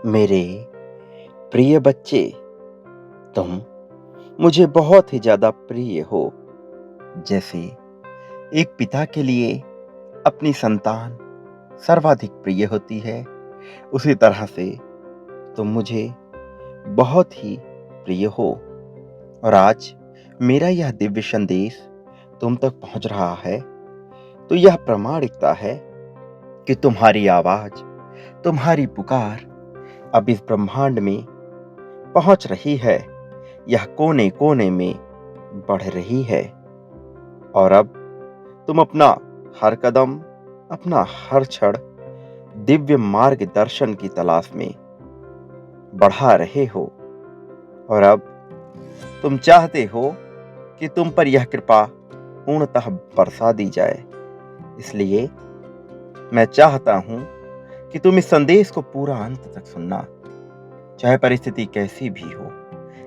मेरे प्रिय बच्चे, तुम मुझे बहुत ही ज्यादा प्रिय हो। जैसे एक पिता के लिए अपनी संतान सर्वाधिक प्रिय होती है, उसी तरह से तुम मुझे बहुत ही प्रिय हो। और आज मेरा यह दिव्य संदेश तुम तक पहुंच रहा है, तो यह प्रमाणिकता है कि तुम्हारी आवाज, तुम्हारी पुकार अब इस ब्रह्मांड में पहुंच रही है। यह कोने कोने में बढ़ रही है। और अब तुम अपना हर कदम, अपना हर क्षण दिव्य मार्गदर्शन की तलाश में बढ़ा रहे हो। और अब तुम चाहते हो कि तुम पर यह कृपा पूर्णतः बरसा दी जाए। इसलिए मैं चाहता हूं कि तुम इस संदेश को पूरा अंत तक सुनना, चाहे परिस्थिति कैसी भी हो।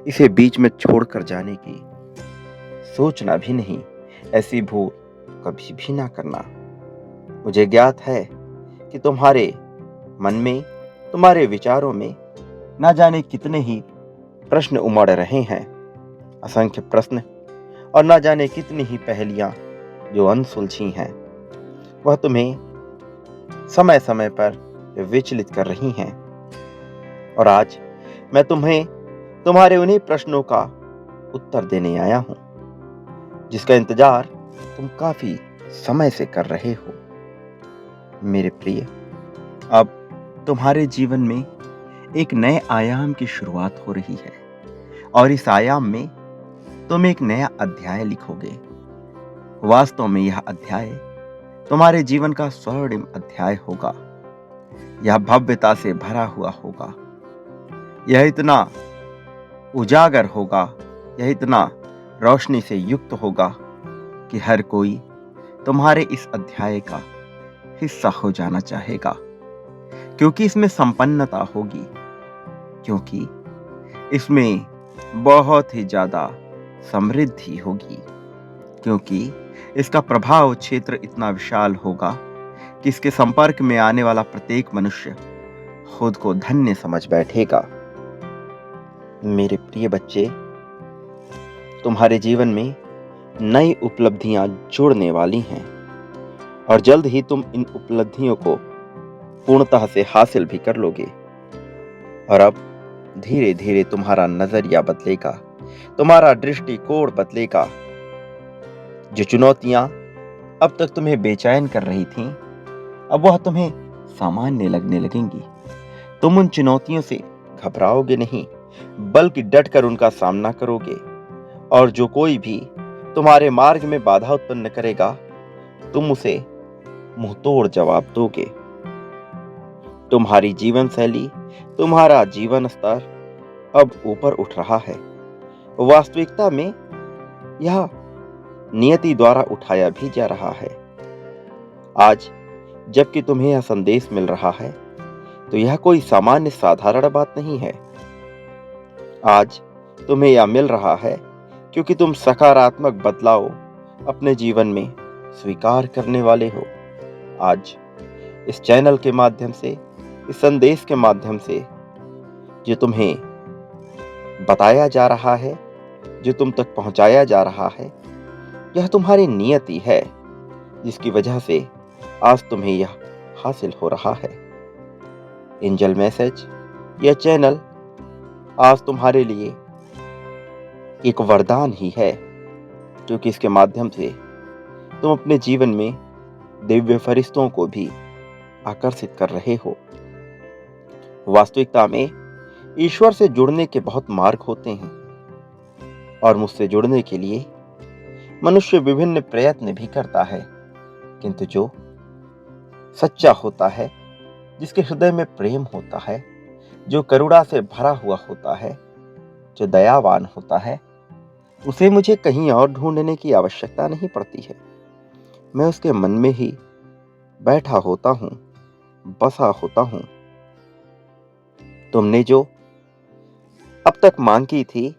इसे बीच में छोड़कर जाने की सोचना भी नहीं। ऐसी भूल कभी भी ना करना। मुझे ज्ञात है कि तुम्हारे मन में, तुम्हारे विचारों में ना जाने कितने ही प्रश्न उमड़ रहे हैं। असंख्य प्रश्न और ना जाने कितनी ही पहेलियां जो अनसुलझी हैं, वह तुम्हें समय समय पर विचलित कर रही हैं। और आज मैं तुम्हें तुम्हारे उन्हीं प्रश्नों का उत्तर देने आया हूं, जिसका इंतजार तुम काफी समय से कर रहे हो। मेरे प्रिय, अब तुम्हारे जीवन में एक नए आयाम की शुरुआत हो रही है। और इस आयाम में तुम एक नया अध्याय लिखोगे। वास्तव में यह अध्याय तुम्हारे जीवन का स्वर्णिम अध्याय होगा। यह भव्यता से भरा हुआ होगा। यह इतना उजागर होगा, यह इतना रोशनी से युक्त होगा कि हर कोई तुम्हारे इस अध्याय का हिस्सा हो जाना चाहेगा। क्योंकि इसमें संपन्नता होगी, क्योंकि इसमें बहुत ही ज्यादा समृद्धि होगी, क्योंकि इसका प्रभाव क्षेत्र इतना विशाल होगा कि इसके संपर्क में आने वाला प्रत्येक मनुष्य खुद को धन्य समझ बैठेगा। मेरे प्रिय बच्चे, तुम्हारे जीवन में नई उपलब्धियां जुड़ने वाली हैं। और जल्द ही तुम इन उपलब्धियों को पूर्णतः से हासिल भी कर लोगे। और अब धीरे धीरे तुम्हारा नजरिया बदलेगा, तुम्हारा दृष्टिकोण बदलेगा। जो चुनौतियां अब तक तुम्हें बेचैन कर रही थीं, अब वह तुम्हें सामान्य लगने लगेंगी। तुम उन चुनौतियों से घबराओगे नहीं, बल्कि डटकर उनका सामना करोगे। और जो कोई भी तुम्हारे मार्ग में बाधा उत्पन्न करेगा, तुम उसे मुंहतोड़ जवाब दोगे। तुम्हारी जीवन शैली, तुम्हारा जीवन स्तर अब ऊपर उठ रहा है। वास्तविकता में यह नियति द्वारा उठाया भी जा रहा है। आज जबकि तुम्हें यह संदेश मिल रहा है, तो यह कोई सामान्य साधारण बात नहीं है। आज तुम्हें यह मिल रहा है क्योंकि तुम सकारात्मक बदलाव अपने जीवन में स्वीकार करने वाले हो। आज इस चैनल के माध्यम से, इस संदेश के माध्यम से जो तुम्हें बताया जा रहा है, जो तुम तक पहुंचाया जा रहा है, यह तुम्हारी नियति है, जिसकी वजह से आज तुम्हें यह हासिल हो रहा है। एंजल मैसेज, यह चैनल आज तुम्हारे लिए एक वरदान ही है, क्योंकि इसके माध्यम से तुम अपने जीवन में दिव्य फरिश्तों को भी आकर्षित कर रहे हो। वास्तविकता में ईश्वर से जुड़ने के बहुत मार्ग होते हैं, और मुझसे जुड़ने के लिए मनुष्य विभिन्न प्रयत्न भी करता है। किंतु जो सच्चा होता है, जिसके हृदय में प्रेम होता है, जो करुणा से भरा हुआ होता है, जो दयावान होता है, उसे मुझे कहीं और ढूंढने की आवश्यकता नहीं पड़ती है। मैं उसके मन में ही बैठा होता हूं, बसा होता हूं। तुमने जो अब तक मांग की थी,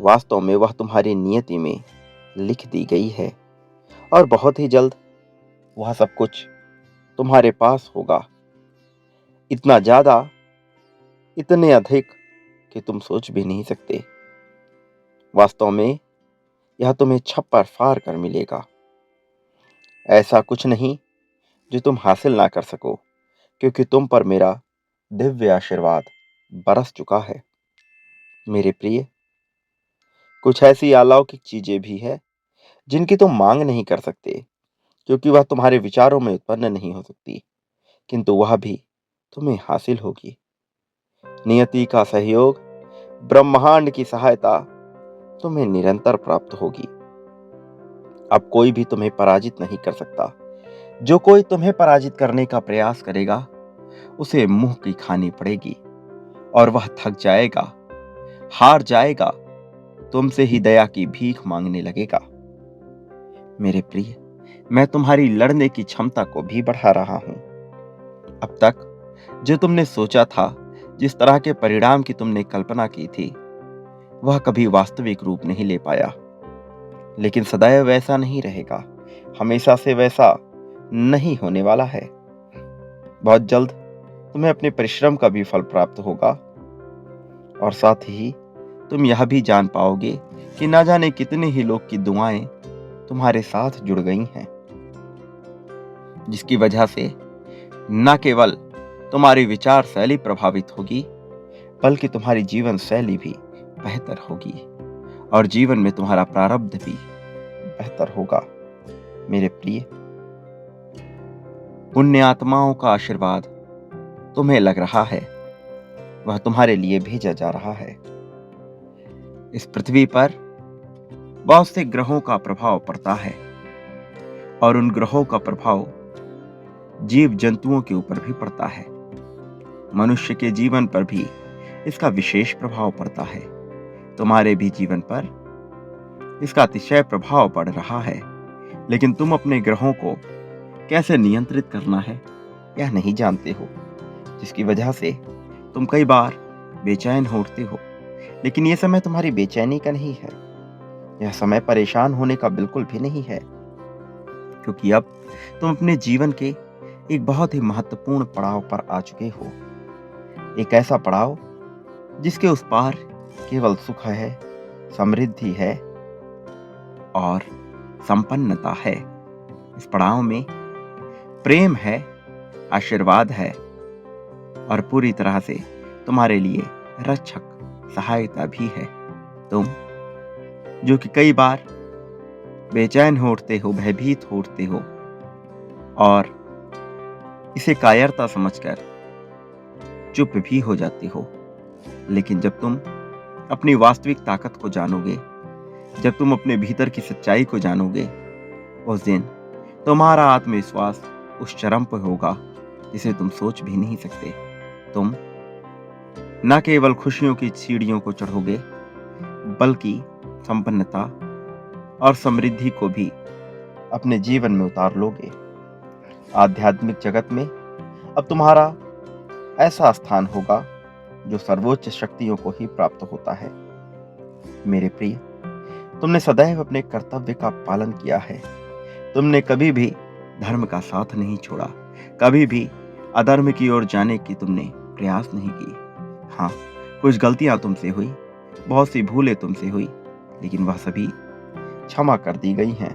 वास्तव में वह तुम्हारी नियति में लिख दी गई है। और बहुत ही जल्द वह सब कुछ तुम्हारे पास होगा। इतना ज्यादा इतने अधिक कि तुम सोच भी नहीं सकते। वास्तव में यह तुम्हें छप्पर फाड़ कर मिलेगा। ऐसा कुछ नहीं जो तुम हासिल ना कर सको, क्योंकि तुम पर मेरा दिव्य आशीर्वाद बरस चुका है। मेरे प्रिय, कुछ ऐसी अलौकिक चीजें भी है जिनकी तुम मांग नहीं कर सकते, क्योंकि वह तुम्हारे विचारों में उत्पन्न नहीं हो सकती, किंतु वह भी तुम्हें हासिल होगी। नियति का सहयोग, ब्रह्मांड की सहायता तुम्हें निरंतर प्राप्त होगी। अब कोई भी तुम्हें पराजित नहीं कर सकता। जो कोई तुम्हें पराजित करने का प्रयास करेगा, उसे मुंह की खानी पड़ेगी और वह थक जाएगा, हार जाएगा, तुमसे ही दया की भीख मांगने लगेगा। मेरे प्रिय, मैं तुम्हारी लड़ने की क्षमता को भी बढ़ा रहा हूं। अब तक जो तुमने सोचा था, जिस तरह के परिणाम की तुमने कल्पना की थी, वह कभी वास्तविक रूप नहीं ले पाया। लेकिन सदैव वैसा नहीं रहेगा, हमेशा से वैसा नहीं होने वाला है। बहुत जल्द तुम्हें अपने परिश्रम का भी फल प्राप्त होगा, और साथ ही तुम यह भी जान पाओगे कि ना जाने कितने ही लोग की दुआएं तुम्हारे साथ जुड़ गई हैं, जिसकी वजह से न केवल तुम्हारी विचार शैली प्रभावित होगी, बल्कि तुम्हारी जीवन शैली भी बेहतर होगी और जीवन में तुम्हारा प्रारब्ध भी बेहतर होगा। मेरे प्रिय, पुण्य आत्माओं का आशीर्वाद तुम्हें लग रहा है, वह तुम्हारे लिए भेजा जा रहा है। इस पृथ्वी पर बहुत से ग्रहों का प्रभाव पड़ता है, और उन ग्रहों का प्रभाव जीव जंतुओं के ऊपर भी पड़ता है। मनुष्य के जीवन पर भी इसका विशेष प्रभाव पड़ता है। तुम्हारे भी जीवन पर इसका अतिशय प्रभाव पड़ रहा है, लेकिन तुम अपने ग्रहों को कैसे नियंत्रित करना है यह नहीं जानते हो, जिसकी वजह से तुम कई बार बेचैन होते हो। लेकिन यह समय तुम्हारी बेचैनी का नहीं है, यह समय परेशान होने का बिल्कुल भी नहीं है, क्योंकि अब तुम अपने जीवन के एक बहुत ही महत्वपूर्ण पड़ाव पर आ चुके हो। एक ऐसा पड़ाव जिसके उस पार केवल सुख है, समृद्धि है और संपन्नता है। इस पड़ाव में प्रेम है, आशीर्वाद है और पूरी तरह से तुम्हारे लिए रक्षक सहायता भी है। तुम जो कि कई बार बेचैन होते हो, भयभीत होते हो और इसे कायरता समझकर चुप भी हो जाती हो, लेकिन जब तुम अपनी वास्तविक ताकत को जानोगे, जब तुम अपने भीतर की सच्चाई को जानोगे, उस दिन तुम्हारा आत्मविश्वास उस चरम पर होगा जिसे तुम सोच भी नहीं सकते। तुम न केवल खुशियों की सीढ़ियों को चढ़ोगे, बल्कि संपन्नता और समृद्धि को भी अपने जीवन में उतार लोगे। आध्यात्मिक जगत में अब तुम्हारा ऐसा स्थान होगा जो सर्वोच्च शक्तियों को ही प्राप्त होता है। मेरे प्रिय, तुमने सदैव अपने कर्तव्य का पालन किया है। तुमने कभी भी धर्म का साथ नहीं छोड़ा, कभी भी अधर्म की ओर जाने की तुमने प्रयास नहीं की। हाँ, कुछ गलतियां तुमसे हुई, बहुत सी भूलें तुमसे हुई, लेकिन वह सभी क्षमा कर दी गई हैं।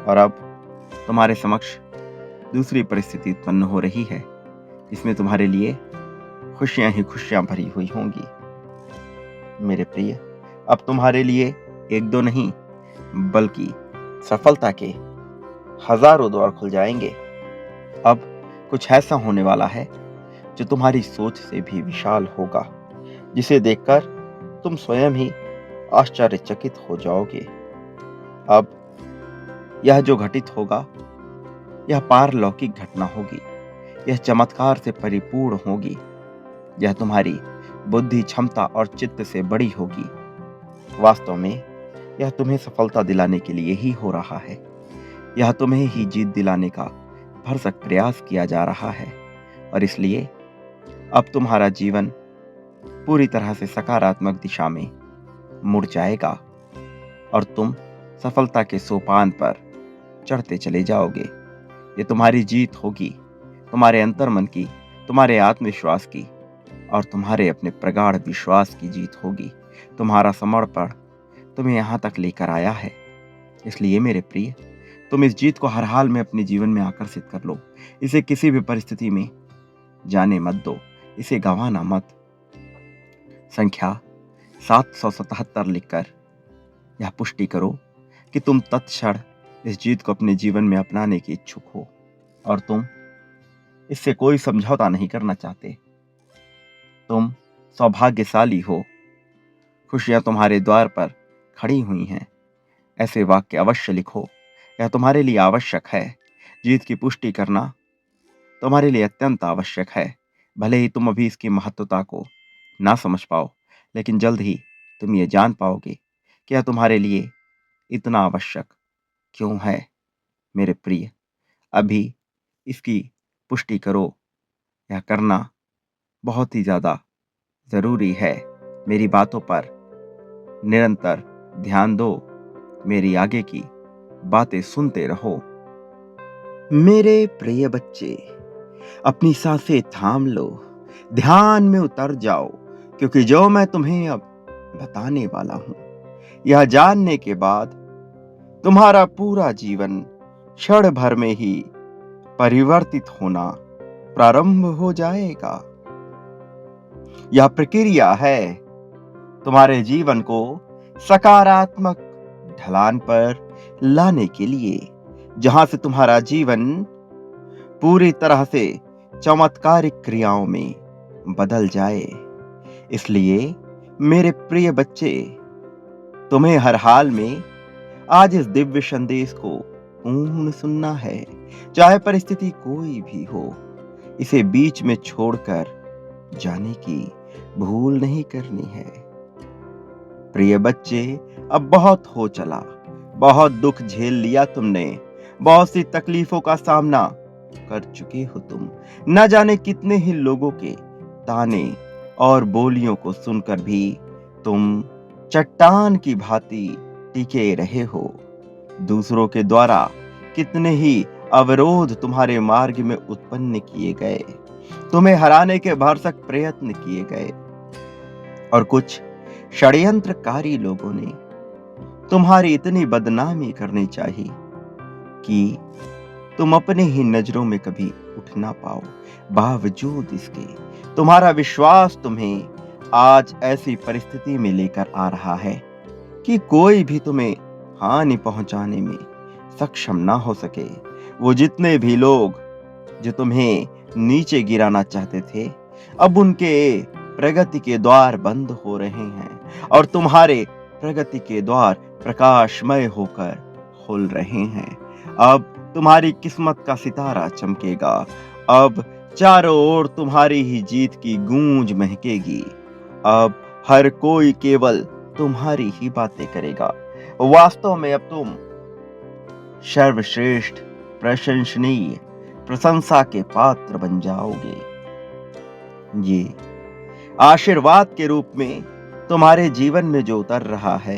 और अब तुम्हारे समक्ष दूसरी परिस्थिति उत्पन्न हो रही है, इसमें तुम्हारे लिए खुशियां ही खुशियां भरी हुई होंगी। मेरे प्रिय, अब तुम्हारे लिए एक दो नहीं, बल्कि सफलता के हजारों द्वार खुल जाएंगे। अब कुछ ऐसा होने वाला है जो तुम्हारी सोच से भी विशाल होगा, जिसे देखकर तुम स्वयं ही आश्चर्यचकित हो जाओगे। अब यह जो घटित होगा, यह पारलौकिक घटना होगी, यह चमत्कार से परिपूर्ण होगी, यह तुम्हारी बुद्धि, क्षमता और चित्त से बड़ी होगी। वास्तव में यह तुम्हें सफलता दिलाने के लिए ही हो रहा है। यह तुम्हें ही जीत दिलाने का भरसक प्रयास किया जा रहा है, और इसलिए अब तुम्हारा जीवन पूरी तरह से सकारात्मक दिशा में मुड़ जाएगा और तुम सफलता के सोपान पर चढ़ते चले जाओगे। ये तुम्हारी जीत होगी, तुम्हारे अंतर्मन की, तुम्हारे आत्मविश्वास की, और तुम्हारे अपने प्रगाढ़ विश्वास की जीत होगी। तुम्हारा समर्पण तुम्हें यहाँ तक लेकर आया है। इसलिए मेरे प्रिय, तुम इस जीत को हर हाल में अपने जीवन में आकर्षित कर लो। इसे किसी भी परिस्थिति में जाने मत दो, इसे गंवाना मत। संख्या 777 लिखकर यह पुष्टि करो कि तुम तत्क्षण इस जीत को अपने जीवन में अपनाने की इच्छुक हो और तुम इससे कोई समझौता नहीं करना चाहते। तुम सौभाग्यशाली हो, खुशियां तुम्हारे द्वार पर खड़ी हुई हैं। ऐसे वाक्य अवश्य लिखो, यह तुम्हारे लिए आवश्यक है। जीत की पुष्टि करना तुम्हारे लिए अत्यंत आवश्यक है। भले ही तुम अभी इसकी महत्वता को ना समझ पाओ, लेकिन जल्द ही तुम ये जान पाओगे कि यह तुम्हारे लिए इतना आवश्यक क्यों है। मेरे प्रिय, अभी इसकी पुष्टि करो। यह करना बहुत ही ज़्यादा ज़रूरी है। मेरी बातों पर निरंतर ध्यान दो, मेरी आगे की बातें सुनते रहो। मेरे प्रिय बच्चे, अपनी सांसें थाम लो, ध्यान में उतर जाओ, क्योंकि जो मैं तुम्हें अब बताने वाला हूं, यह जानने के बाद तुम्हारा पूरा जीवन क्षण भर में ही परिवर्तित होना प्रारंभ हो जाएगा। यह प्रक्रिया है तुम्हारे जीवन को सकारात्मक ढलान पर लाने के लिए, जहां से तुम्हारा जीवन पूरी तरह से चमत्कारिक क्रियाओं में बदल जाए। इसलिए मेरे प्रिय बच्चे, तुम्हें हर हाल में आज इस दिव्य संदेश को पूर्ण सुनना है। चाहे परिस्थिति कोई भी हो, इसे बीच में छोड़कर जाने की भूल नहीं करनी है। प्रिय बच्चे, अब बहुत हो चला, बहुत दुख झेल लिया तुमने, बहुत सी तकलीफों का सामना कर चुके हो तुम। न जाने कितने ही लोगों के ताने और बोलियों को सुनकर भी तुम चट्टान की भांति टिके रहे हो। दूसरों के द्वारा कितने ही अवरोध तुम्हारे मार्ग में उत्पन्न किए गए, तुम्हें हराने के भरसक प्रयत्न किए गए, और कुछ षड्यंत्रकारी लोगों ने तुम्हारी इतनी बदनामी करनी चाहिए कि तुम अपने ही नजरों में कभी उठ ना पाओ। बावजूद इसके तुम्हारा विश्वास तुम्हें आज ऐसी परिस्थिति में लेकर आ रहा है कि कोई भी तुम्हें हानि पहुंचाने में सक्षम ना हो सके। वो जितने भी लोग जो तुम्हें नीचे गिराना चाहते थे, अब उनके प्रगति के द्वार बंद हो रहे हैं और तुम्हारे प्रगति के द्वार प्रकाशमय होकर खुल रहे हैं। अब तुम्हारी किस्मत का सितारा चमकेगा। अब चारों ओर तुम्हारी ही जीत की गूंज महकेगी। अब हर कोई केवल तुम्हारी ही बातें करेगा। वास्तव में अब तुम सर्वश्रेष्ठ, प्रशंसनीय, प्रशंसा के पात्र बन जाओगे। ये आशीर्वाद के रूप में तुम्हारे जीवन में जो उतर रहा है,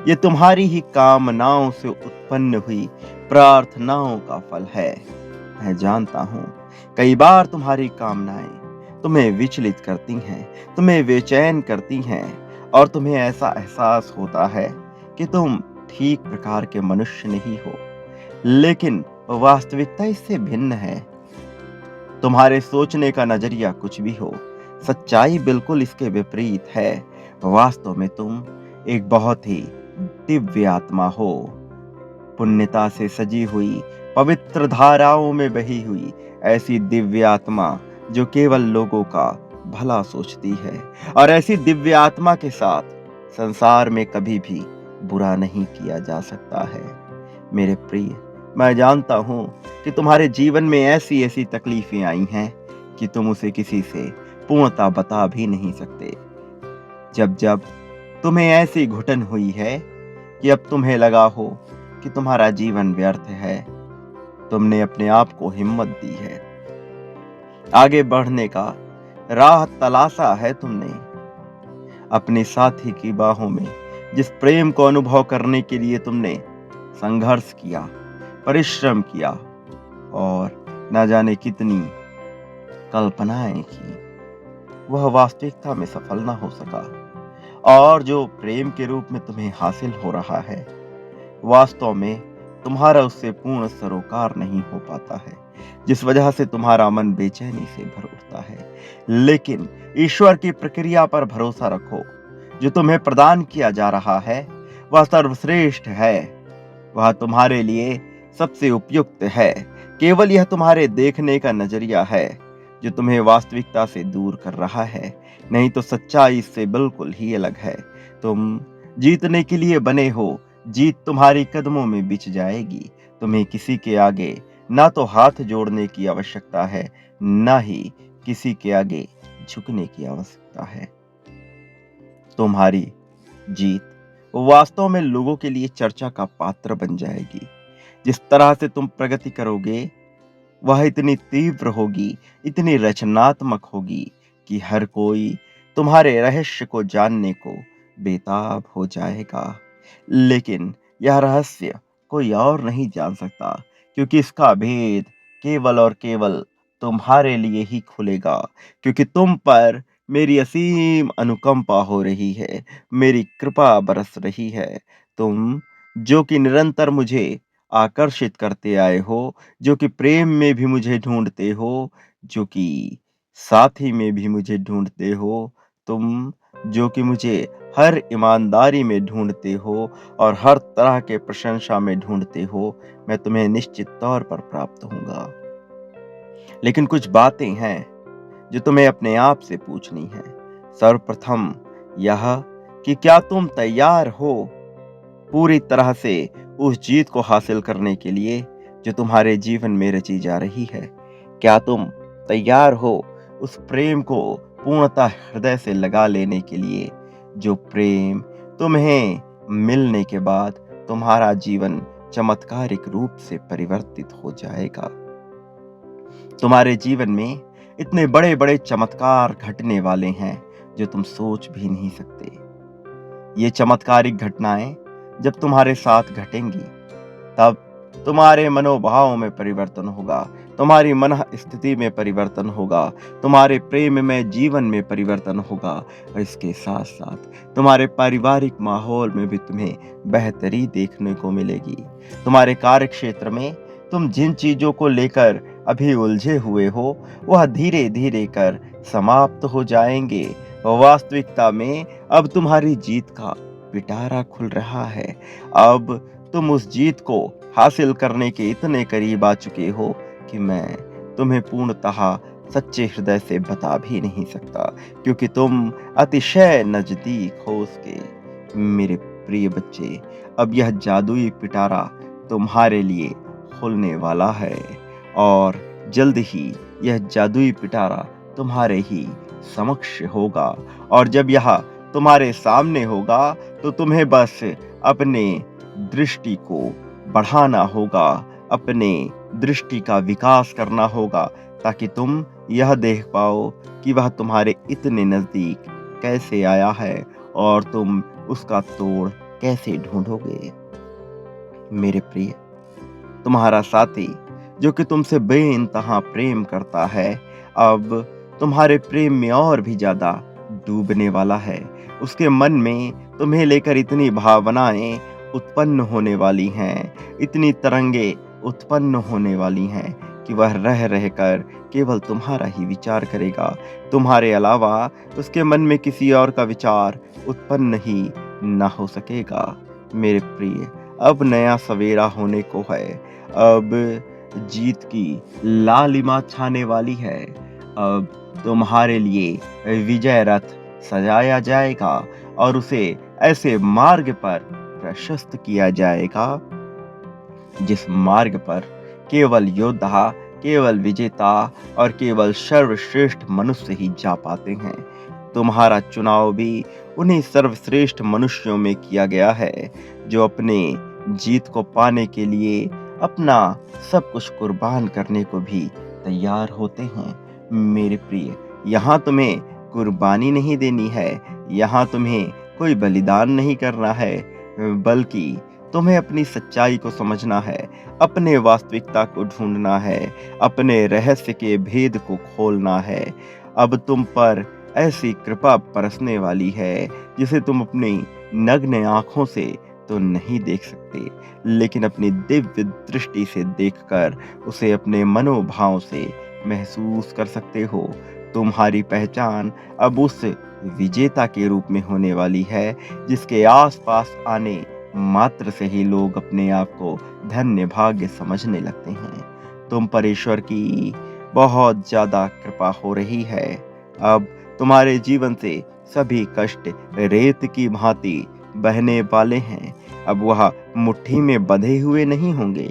ये तुम्हारी ही कामनाओं से उत्पन्न हुई प्रार्थनाओं का फल है। मैं जानता हूं, कई बार तुम्हारी कामनाएं तुम्हें विचलित करती हैं, तुम्हें बेचैन करती हैं और तुम्हें ऐसा एहसास होता है कि तुम ठीक प्रकार के मनुष्य नहीं हो। लेकिन वास्तविकता इससे भिन्न है। तुम्हारे सोचने का नजरिया कुछ भी हो, सच्चाई बिल्कुल इसके विपरीत है। वास्तव में तुम एक बहुत ही दिव्य आत्मा हो, पुण्यता से सजी हुई, पवित्र धाराओं में बही हुई ऐसी दिव्य आत्मा जो केवल लोगों का भला सोचती है, और ऐसी दिव्य आत्मा के साथ संसार में कभी भी बुरा नहीं किया जा सकता है। मेरे प्रिय, मैं जानता हूं कि तुम्हारे जीवन में ऐसी ऐसी तकलीफें आई हैं कि तुम उसे किसी से पूर्णता बता भी नहीं सकते। जब जब तुम्हें ऐसी घुटन हुई है कि अब तुम्हें लगा हो कि तुम्हारा जीवन व्यर्थ है, तुमने अपने आप को हिम्मत दी है, आगे बढ़ने का राह तलाशा है तुमने। अपने साथी की बाहों में जिस प्रेम को अनुभव करने के लिए तुमने संघर्ष किया, परिश्रम किया और न जाने कितनी कल्पनाएं की, वह वास्तविकता में सफल ना हो सका, और जो प्रेम के रूप में तुम्हें हासिल हो रहा है, वास्तव में तुम्हारा उससे पूर्ण सरोकार नहीं हो पाता है, जिस वजह से तुम्हारा मन बेचैनी से भर उठता है। लेकिन ईश्वर की प्रक्रिया पर भरोसा रखो। जो तुम्हें प्रदान किया जा रहा है वह सर्वश्रेष्ठ है, वह तुम्हारे लिए सबसे उपयुक्त है। केवल यह तुम्हारे देखने का नजरिया है जो तुम्हें वास्तविकता से दूर कर रहा है, नहीं तो सच्चाई इससे बिल्कुल ही अलग है। तुम जीतने के लिए बने हो, जीत तुम्हारी कदमों में बिछ जाएगी। तुम्हें किसी के आगे ना तो हाथ जोड़ने की आवश्यकता है, ना ही किसी के आगे झुकने की आवश्यकता है। तुम्हारी जीत वास्तव में लोगों के लिए चर्चा का पात्र बन जाएगी। जिस तरह से तुम प्रगति करोगे वह इतनी तीव्र होगी, इतनी रचनात्मक होगी कि हर कोई तुम्हारे रहस्य को जानने को बेताब हो जाएगा। लेकिन यह रहस्य कोई और नहीं जान सकता, क्योंकि इसका भेद केवल और केवल तुम्हारे लिए ही खुलेगा। क्योंकि तुम पर मेरी असीम अनुकंपा हो रही है, मेरी कृपा बरस रही है। तुम जो कि निरंतर मुझे आकर्षित करते आए हो, जो कि प्रेम में भी मुझे ढूंढते हो, जो कि साथी में भी मुझे ढूंढते हो, तुम जो कि मुझे हर ईमानदारी में ढूंढते हो और हर तरह के प्रशंसा में ढूंढते हो, मैं तुम्हें निश्चित तौर पर प्राप्त होऊंगा। लेकिन कुछ बातें हैं जो तुम्हें अपने आप से पूछनी है। सर्वप्रथम यह कि क्या तुम तैयार हो पूरी तरह से उस जीत को हासिल करने के लिए जो तुम्हारे जीवन में रची जा रही है? क्या तुम तैयार हो उस प्रेम को पूर्णतः हृदय से लगा लेने के लिए, जो प्रेम तुम्हें मिलने के बाद तुम्हारा जीवन चमत्कारिक रूप से परिवर्तित हो जाएगा? तुम्हारे जीवन में इतने बड़े बड़े चमत्कार घटने वाले हैं जो तुम सोच भी नहीं सकते। ये चमत्कारिक घटनाएं जब तुम्हारे साथ घटेंगी, तब तुम्हारे मनोभाव में परिवर्तन होगा, तुम्हारी मन स्थिति में परिवर्तन होगा, तुम्हारे प्रेम में जीवन में परिवर्तन होगा, और इसके साथ साथ तुम्हारे पारिवारिक माहौल में भी तुम्हें बेहतरी देखने को मिलेगी। तुम्हारे कार्य क्षेत्र में तुम जिन चीजों को लेकर अभी उलझे हुए हो, वह धीरे धीरे कर समाप्त हो जाएंगे। वास्तविकता में अब तुम्हारी जीत का पिटारा खुल रहा है। अब तुम उस जीत को हासिल करने के इतने करीब आ चुके हो कि मैं तुम्हें पूर्णतः सच्चे हृदय से बता भी नहीं सकता, क्योंकि तुम अतिशय नजदीक हो उसके। मेरे प्रिय बच्चे, अब यह जादुई पिटारा तुम्हारे लिए खुलने वाला है, और जल्द ही यह जादुई पिटारा तुम्हारे ही समक्ष होगा। और जब यह तुम्हारे सामने होगा तो तुम्हें बस अपने दृष्टि को बढ़ाना होगा, अपने दृष्टि का विकास करना होगा, ताकि तुम यह देख पाओ कि वह तुम्हारे इतने नजदीक कैसे आया है और तुम उसका तोड़ कैसे ढूंढोगे। मेरे प्रिय, तुम्हारा साथी जो कि तुमसे बेइंतहा प्रेम करता है, अब तुम्हारे प्रेम में और भी ज्यादा डूबने वाला है। उसके मन में तुम्हें लेकर इतनी भावनाएं उत्पन्न होने वाली हैं, इतनी तरंगे उत्पन्न होने वाली हैं कि वह रह रहकर केवल तुम्हारा ही विचार करेगा। तुम्हारे अलावा उसके मन में किसी और का विचार उत्पन्न ही ना हो सकेगा। मेरे प्रिय, अब नया सवेरा होने को है। अब जीत की लालिमा छाने वाली है। अब तुम्हारे लिए विजय रथ सजाया जाएगा और उसे ऐसे मार्ग पर प्रशस्त किया जाएगा जिस मार्ग पर केवल योद्धा, केवल विजेता और केवल सर्वश्रेष्ठ मनुष्य ही जा पाते हैं। तुम्हारा चुनाव भी उन्हीं सर्वश्रेष्ठ मनुष्यों में किया गया है जो अपने जीत को पाने के लिए अपना सब कुछ कुर्बान करने को भी तैयार होते हैं। मेरे प्रिय, यहाँ तुम्हें कुर्बानी नहीं देनी है, यहाँ तुम्हें कोई बलिदान नहीं करना है, बल्कि तुम्हें अपनी सच्चाई को समझना है, अपने वास्तविकता को ढूंढना है, अपने रहस्य के भेद को खोलना है। अब तुम पर ऐसी कृपा बरसने वाली है जिसे तुम अपनी नग्न आंखों से तो नहीं देख सकते, लेकिन अपनी दिव्य दृष्टि से देखकर उसे अपने मनोभाव से महसूस कर सकते हो। तुम्हारी पहचान अब उस विजेता के रूप में होने वाली है जिसके आसपास आने मात्र से ही लोग अपने आप को धन्य भाग्य समझने लगते हैं। तुम पर ईश्वर की बहुत ज्यादा कृपा हो रही है। अब तुम्हारे जीवन से सभी कष्ट रेत की भांति बहने वाले हैं। अब वह मुट्ठी में बंधे हुए नहीं होंगे,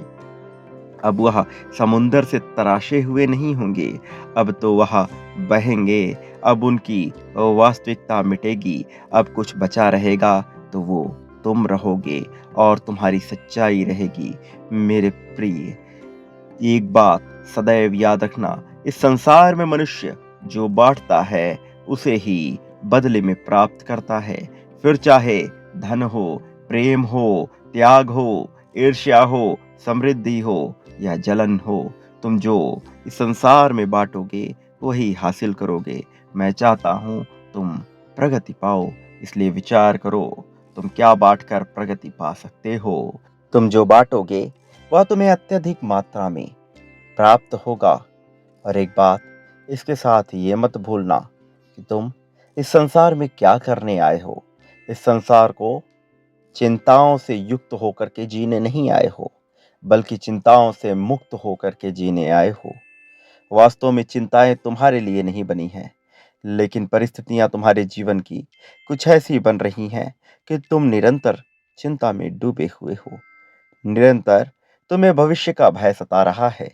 अब वह समुंदर से तराशे हुए नहीं होंगे, अब तो वह बहेंगे। अब उनकी वास्तविकता मिटेगी। अब कुछ बचा रहेगा तो वो तुम रहोगे और तुम्हारी सच्चाई रहेगी। मेरे प्रिय, एक बात सदैव याद रखना, इस संसार में मनुष्य जो बांटता है उसे ही बदले में प्राप्त करता है। फिर चाहे धन हो, प्रेम हो, त्याग हो, ईर्ष्या हो, समृद्धि हो या जलन हो, तुम जो इस संसार में बांटोगे वही हासिल करोगे। मैं चाहता हूं तुम प्रगति पाओ, इसलिए विचार करो तुम क्या बांटकर प्रगति पा सकते हो। तुम जो बांटोगे वह तुम्हें अत्यधिक मात्रा में प्राप्त होगा। और एक बात इसके साथ ये मत भूलना कि तुम इस संसार में क्या करने आए हो। इस संसार को चिंताओं से युक्त होकर के जीने नहीं आए हो, बल्कि चिंताओं से मुक्त होकर के जीने आए हो। वास्तव में चिंताएं तुम्हारे लिए नहीं बनी हैं, लेकिन परिस्थितियां तुम्हारे जीवन की कुछ ऐसी बन रही हैं कि तुम निरंतर चिंता में डूबे हुए हो। निरंतर तुम्हें भविष्य का भय सता रहा है,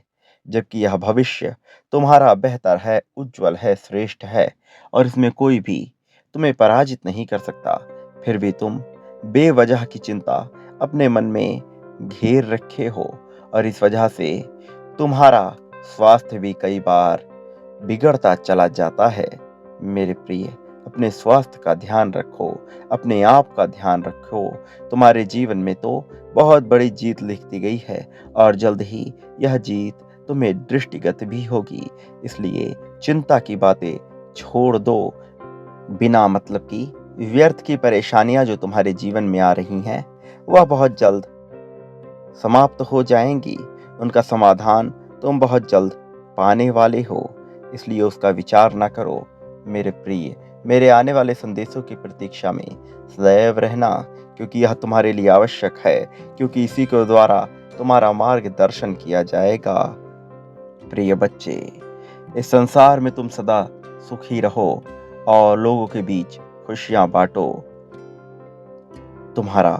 जबकि यह भविष्य तुम्हारा बेहतर है, उज्जवल है, श्रेष्ठ है और इसमें कोई भी तुम्हें पराजित नहीं कर सकता। फिर भी तुम बेवजह की चिंता अपने मन में घेर रखे हो और इस वजह से तुम्हारा स्वास्थ्य भी कई बार बिगड़ता चला जाता है। मेरे प्रिय, अपने स्वास्थ्य का ध्यान रखो, अपने आप का ध्यान रखो। तुम्हारे जीवन में तो बहुत बड़ी जीत लिख दी गई है और जल्द ही यह जीत तुम्हें दृष्टिगत भी होगी। इसलिए चिंता की बातें छोड़ दो। बिना मतलब की व्यर्थ की परेशानियां जो तुम्हारे जीवन में आ रही हैं वह बहुत जल्द समाप्त हो जाएंगी। उनका समाधान तुम बहुत जल्द पाने वाले हो, इसलिए उसका विचार ना करो। मेरे प्रिय, मेरे आने वाले संदेशों की प्रतीक्षा में सदैव रहना, क्योंकि यह तुम्हारे लिए आवश्यक है, क्योंकि इसी के द्वारा तुम्हारा मार्गदर्शन किया जाएगा। प्रिय बच्चे, इस संसार में तुम सदा सुखी रहो और लोगों के बीच खुशियां बांटो। तुम्हारा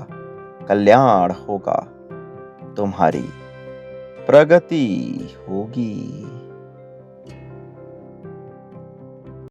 कल्याण होगा, तुम्हारी प्रगति होगी।